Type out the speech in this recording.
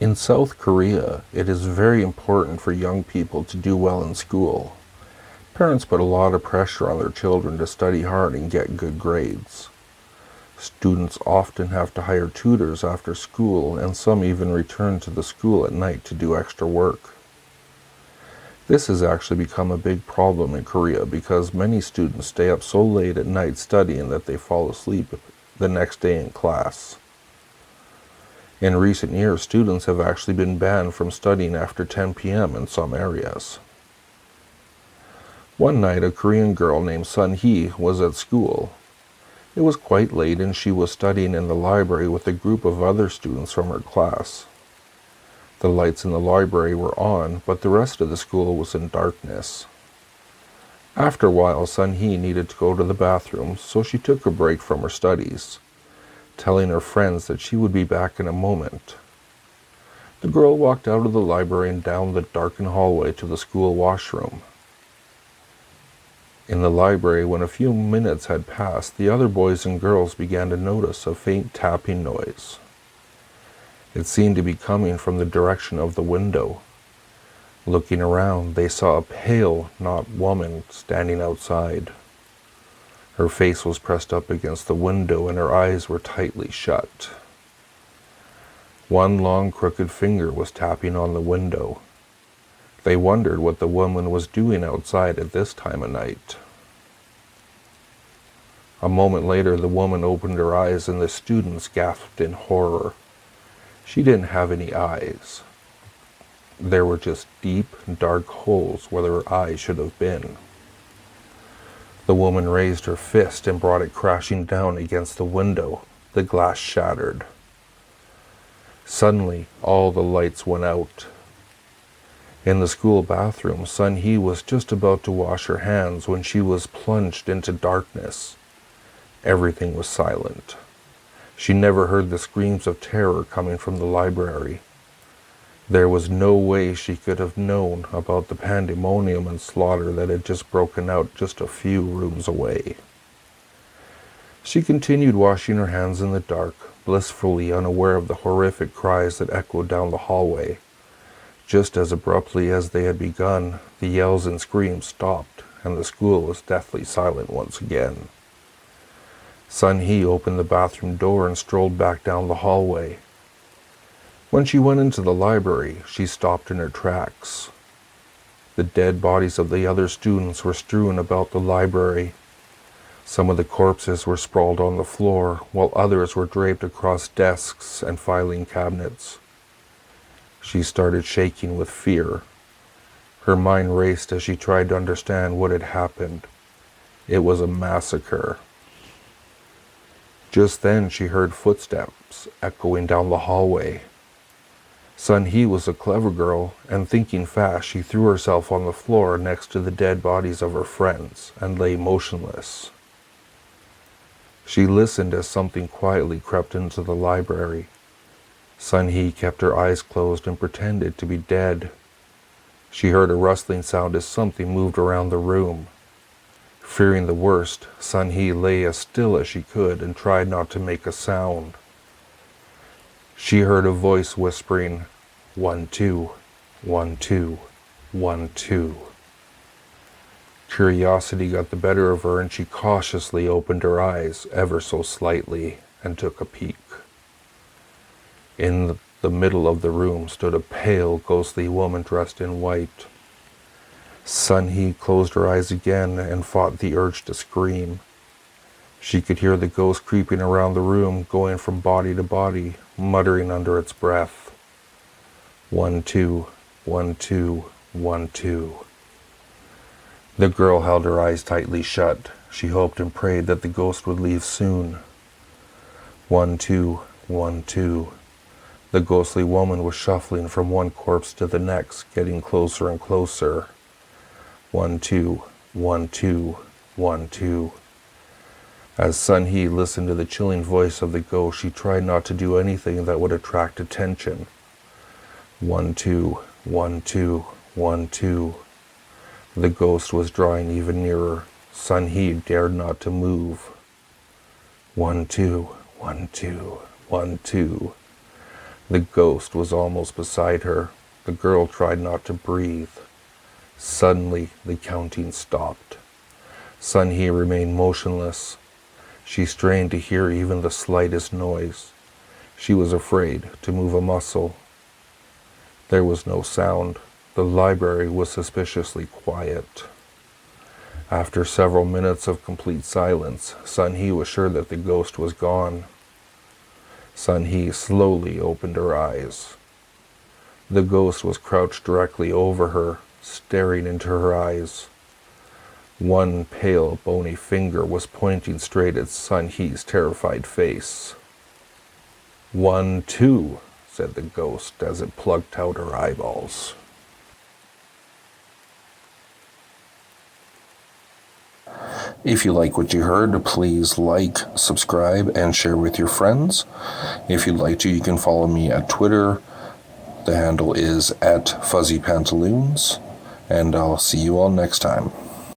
In South Korea, it is very important for young people to do well in school. Parents put a lot of pressure on their children to study hard and get good grades. Students often have to hire tutors after school, and some even return to the school at night to do extra work. This has actually become a big problem in Korea because many students stay up so late at night studying that they fall asleep the next day in class. In recent years, students have actually been banned from studying after 10 p.m. in some areas. One night, a Korean girl named Sun-hee was at school. It was quite late and she was studying in the library with a group of other students from her class. The lights in the library were on, but the rest of the school was in darkness. After a while, Sun-hee needed to go to the bathroom, so she took a break from her studies, telling her friends that she would be back in a moment. The girl walked out of the library and down the darkened hallway to the school washroom. In the library, when a few minutes had passed, the other boys and girls began to notice a faint tapping noise. It seemed to be coming from the direction of the window. Looking around, they saw a pale, not woman standing outside. Her face was pressed up against the window and her eyes were tightly shut. One long crooked finger was tapping on the window. They wondered what the woman was doing outside at this time of night. A moment later, the woman opened her eyes and the students gasped in horror. She didn't have any eyes. There were just deep, dark holes where her eyes should have been. The woman raised her fist and brought it crashing down against the window. The glass shattered. Suddenly, all the lights went out. In the school bathroom, Sun-hee was just about to wash her hands when she was plunged into darkness. Everything was silent. She never heard the screams of terror coming from the library. There was no way she could have known about the pandemonium and slaughter that had just broken out just a few rooms away. She continued washing her hands in the dark, blissfully unaware of the horrific cries that echoed down the hallway. Just as abruptly as they had begun, the yells and screams stopped, and the school was deathly silent once again. Sun-hee opened the bathroom door and strolled back down the hallway. When she went into the library, she stopped in her tracks. The dead bodies of the other students were strewn about the library. Some of the corpses were sprawled on the floor, while others were draped across desks and filing cabinets. She started shaking with fear. Her mind raced as she tried to understand what had happened. It was a massacre. Just then she heard footsteps echoing down the hallway. Sun-hee was a clever girl, and thinking fast, she threw herself on the floor next to the dead bodies of her friends and lay motionless. She listened as something quietly crept into the library. Sun-hee kept her eyes closed and pretended to be dead. She heard a rustling sound as something moved around the room. Fearing the worst, Sun-hee lay as still as she could and tried not to make a sound. She heard a voice whispering, 1, 2, 1, 2, 1, 2. Curiosity got the better of her and she cautiously opened her eyes ever so slightly and took a peek. In the middle of the room stood a pale, ghostly woman dressed in white. Sun-hee closed her eyes again and fought the urge to scream. She could hear the ghost creeping around the room, going from body to body, muttering under its breath. 1, 2, 1, 2, 1, 2. The girl held her eyes tightly shut. She hoped and prayed that the ghost would leave soon. 1, 2, 1, 2. The ghostly woman was shuffling from one corpse to the next, getting closer and closer. 1, 2, 1, 2, 1, 2. As Sun-hee listened to the chilling voice of the ghost, she tried not to do anything that would attract attention. 1, 2, 1, 2, 1, 2. The ghost was drawing even nearer. Sun-hee dared not to move. 1, 2, 1, 2, 1, 2. The ghost was almost beside her. The girl tried not to breathe. Suddenly, the counting stopped. Sun He remained motionless. She strained to hear even the slightest noise. She was afraid to move a muscle. There was no sound. The library was suspiciously quiet. After several minutes of complete silence, Sun He was sure that the ghost was gone. Sun He slowly opened her eyes. The ghost was crouched directly over her, staring into her eyes. One pale, bony finger was pointing straight at Sun He's terrified face. 1, 2, said the ghost as it plucked out her eyeballs. If you like what you heard, please like, subscribe, and share with your friends. If you'd like to, you can follow me at Twitter. The handle is @FuzzyPantaloons, and I'll see you all next time.